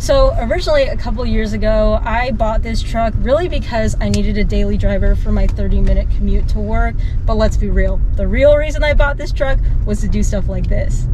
So originally a couple years ago, I bought this truck really because I needed a daily driver for my 30-minute commute to work. But let's be real, the real reason I bought this truck was to do stuff like this.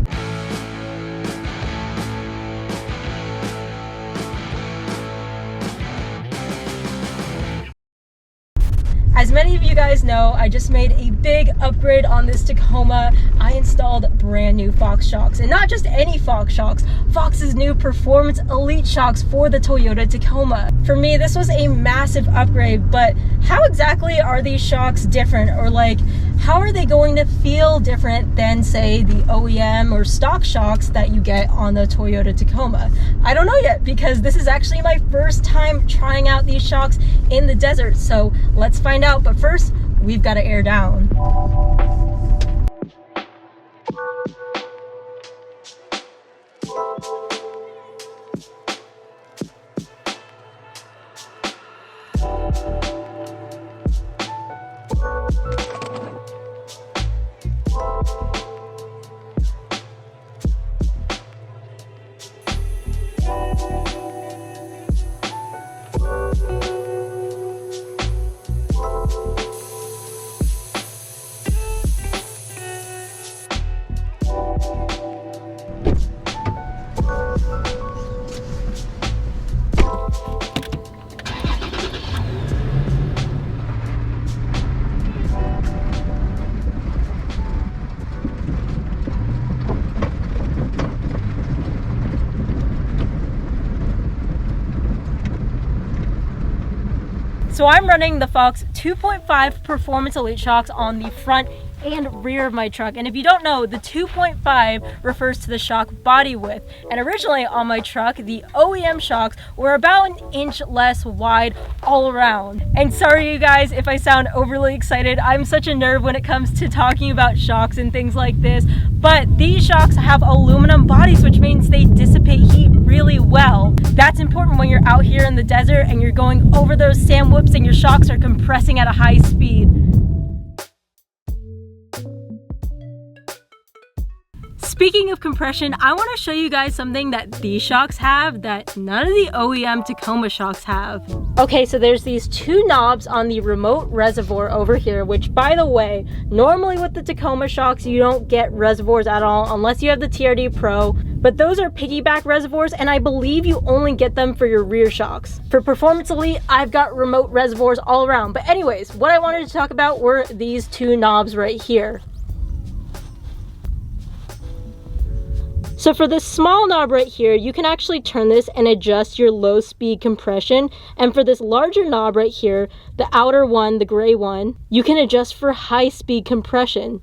As many of you guys know, I just made a big upgrade on this Tacoma. I installed brand new Fox shocks, and not just any Fox shocks, Fox's new Performance Elite shocks for the Toyota Tacoma. For me, this was a massive upgrade, but how exactly are these shocks different, or like, how are they going to feel different than, say, the OEM or stock shocks that you get on the Toyota Tacoma? I don't know yet, because this is actually my first time trying out these shocks in the desert, so let's find out. But first, we've got to air down. So I'm running the Fox 2.5 Performance Elite shocks on the front and rear of my truck. And if you don't know, the 2.5 refers to the shock body width. And originally on my truck, the OEM shocks were about an inch less wide all around. And sorry you guys if I sound overly excited. I'm such a nerd when it comes to talking about shocks and things like this. But these shocks have aluminum bodies, which means they dissipate heat really well. That's important when you're out here in the desert and you're going over those sand whoops and your shocks are compressing at a high speed. Speaking of compression, I want to show you guys something that these shocks have that none of the OEM Tacoma shocks have. Okay, so there's these two knobs on the remote reservoir over here, which, by the way, normally with the Tacoma shocks, you don't get reservoirs at all unless you have the TRD Pro, but those are piggyback reservoirs, and I believe you only get them for your rear shocks. For Performance Elite, I've got remote reservoirs all around. But anyways, what I wanted to talk about were these two knobs right here. So for this small knob right here, you can actually turn this and adjust your low speed compression. And for this larger knob right here, the outer one, the gray one, you can adjust for high speed compression.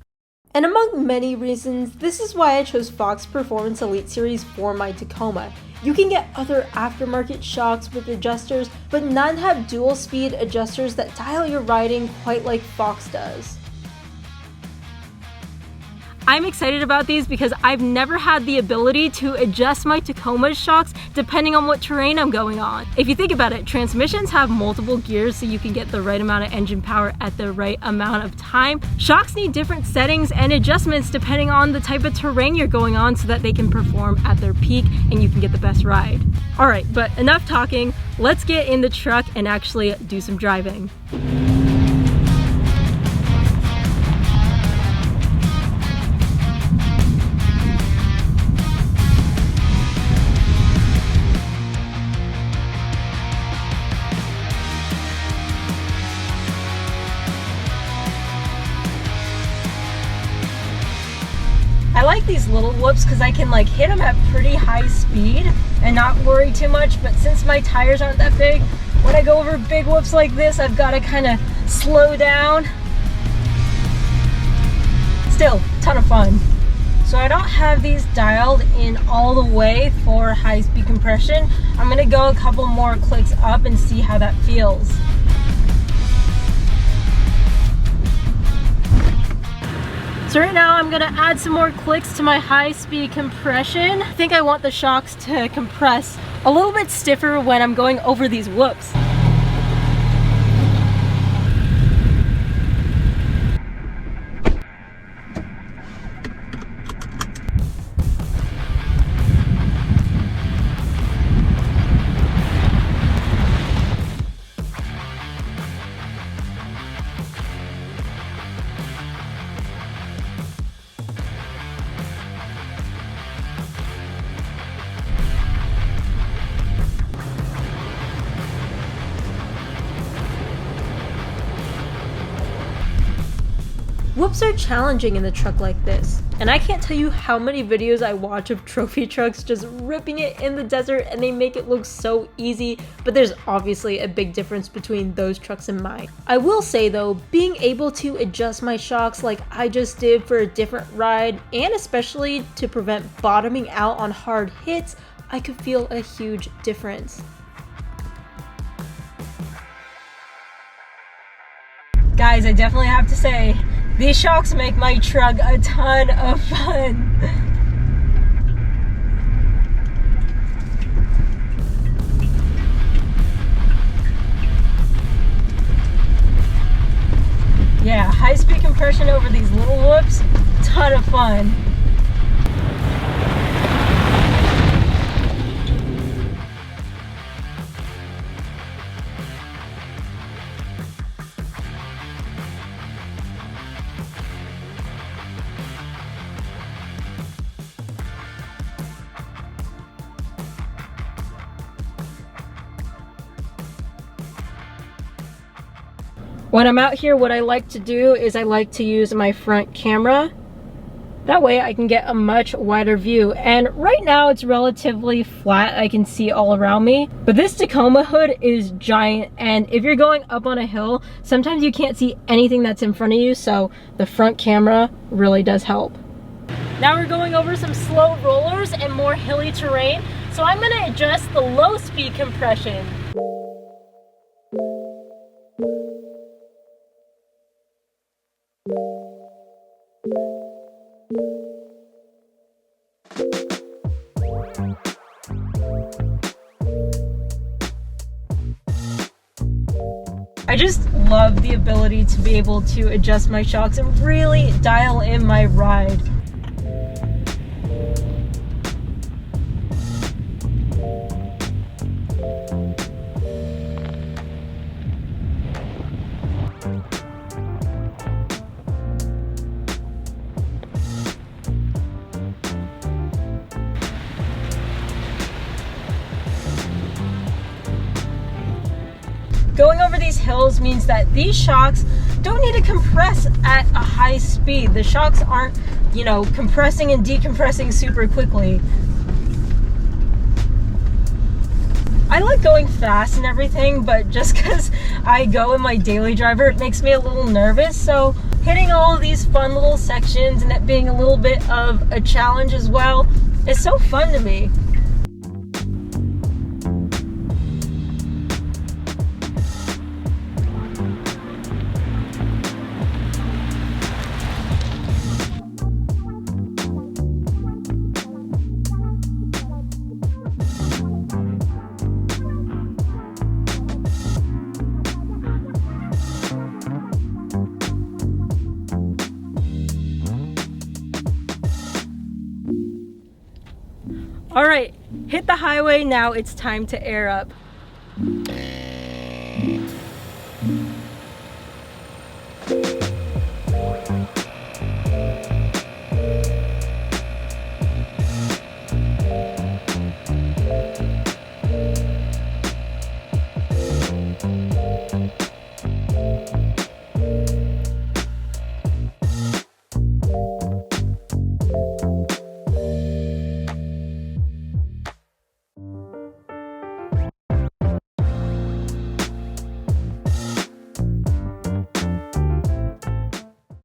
And among many reasons, this is why I chose Fox Performance Elite Series for my Tacoma. You can get other aftermarket shocks with adjusters, but none have dual speed adjusters that dial your riding quite like Fox does. I'm excited about these because I've never had the ability to adjust my Tacoma's shocks depending on what terrain I'm going on. If you think about it, transmissions have multiple gears so you can get the right amount of engine power at the right amount of time. Shocks need different settings and adjustments depending on the type of terrain you're going on so that they can perform at their peak and you can get the best ride. Alright, but enough talking. Let's get in the truck and actually do some driving. I like these little whoops because I can like hit them at pretty high speed and not worry too much, but since my tires aren't that big, when I go over big whoops like this, I've got to kind of slow down. Still, ton of fun. So I don't have these dialed in all the way for high speed compression. I'm going to go a couple more clicks up and see how that feels. So right now I'm gonna add some more clicks to my high speed compression. I think I want the shocks to compress a little bit stiffer when I'm going over these whoops. Whoops are challenging in the truck like this, and I can't tell you how many videos I watch of trophy trucks just ripping it in the desert and they make it look so easy, but there's obviously a big difference between those trucks and mine. I will say though, being able to adjust my shocks like I just did for a different ride, and especially to prevent bottoming out on hard hits, I could feel a huge difference. Guys, I definitely have to say, these shocks make my truck a ton of fun. Yeah, high-speed compression over these little whoops, ton of fun. When I'm out here, what I like to do is I like to use my front camera. That way I can get a much wider view. And right now it's relatively flat. I can see all around me. But this Tacoma hood is giant. And if you're going up on a hill, sometimes you can't see anything that's in front of you. So the front camera really does help. Now we're going over some slow rollers and more hilly terrain. So I'm gonna adjust the low speed compression. I just love the ability to be able to adjust my shocks and really dial in my ride. Going over these hills means that these shocks don't need to compress at a high speed. The shocks aren't, you know, compressing and decompressing super quickly. I like going fast and everything, but just because I go in my daily driver, it makes me a little nervous. So hitting all of these fun little sections and it being a little bit of a challenge as well is so fun to me. All right, hit the highway, now it's time to air up.